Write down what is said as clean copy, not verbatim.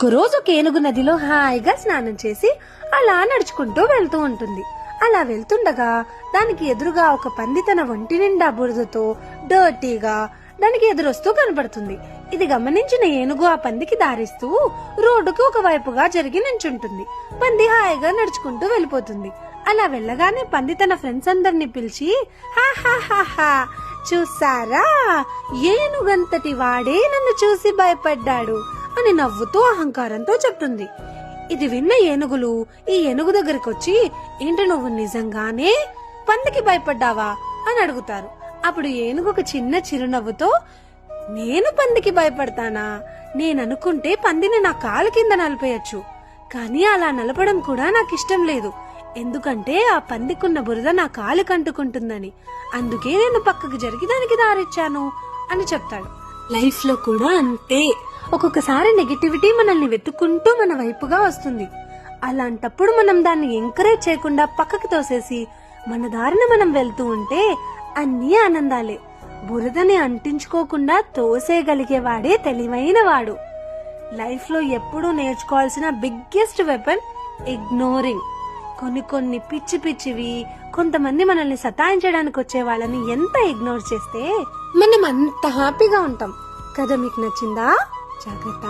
ఒకరోజు ఒక ఏనుగు నదిలో హాయిగా స్నానం చేసి అలా నడుచుకుంటూ వెళ్తూ ఉంటుంది. అలా వెళ్తుండగా దానికి ఎదురుగా ఒక పంది తన ఒంటి నిండా బురదతో డర్టీగా దానికి ఎదురొస్తూ కనపడుతుంది. ఇది గమనించిన ఏనుగు ఆ పందికి దారిస్తూ రోడ్డుకి ఒక వైపుగా జరిగి నించుంటుంది. పంది హాయిగా నడుచుకుంటూ వెళ్ళిపోతుంది. అలా వెళ్ళగానే పంది తన ఫ్రెండ్స్ అందరినీ పిలిచి హా చూసారా, ఏనుగంతటి వాడే నన్ను చూసి భయపడ్డాడు అని నవ్వుతూ అహంకారంతో చెప్తుంది. ఇది విన్న ఏనుగులు ఈ ఏనుగు దగ్గరికి వచ్చి, ఏంటి నువ్వు నిజంగానే పందికి భయపడ్డావా అని అడుగుతారు. అప్పుడు ఏనుగు ఒక చిన్న చిరునవ్వుతో, నేను పందికి భయపడతానా? నేననుకుంటే పందిని నా కాలు కింద నలిపేయచ్చు, కానీ అలా నలపడం కూడా నాకు ఇష్టం లేదు. ఎందుకంటే ఆ పందికున్న బురద నా కాలు కంటుకుంటుందని. అందుకే నేను పక్కకు జరిగి దానికి దారిచ్చాను అని చెప్తాడు. లైఫ్ లో కూడా అంతే, ఒక్కొక్కసారి నెగటివిటీ మనల్ని వెతుక్కుంటూ మన వైపుగా వస్తుంది. అలాంటప్పుడు మనం దాన్ని ఎంకరేజ్ చేయకుండా పక్కకు తోసేసి మన దారిన మనం వెళ్తూ ఉంటే అన్నీ ఆనందాలే. బురదని అంటించుకోకుండా తోసేయగలిగేవాడే తెలివైన వాడు. లైఫ్ లో ఎప్పుడూ నేర్చుకోవాల్సిన బిగ్గెస్ట్ వెపన్ ఇగ్నోరింగ్. కొన్ని పిచ్చి పిచ్చివి కొంతమంది మనల్ని సతాయించడానికి వచ్చే వాళ్ళని ఎంత ఇగ్నోర్ చేస్తే మనం అంత హ్యాపీగా ఉంటాం కదా. మీకు నచ్చిందా? జాగ్రత్త.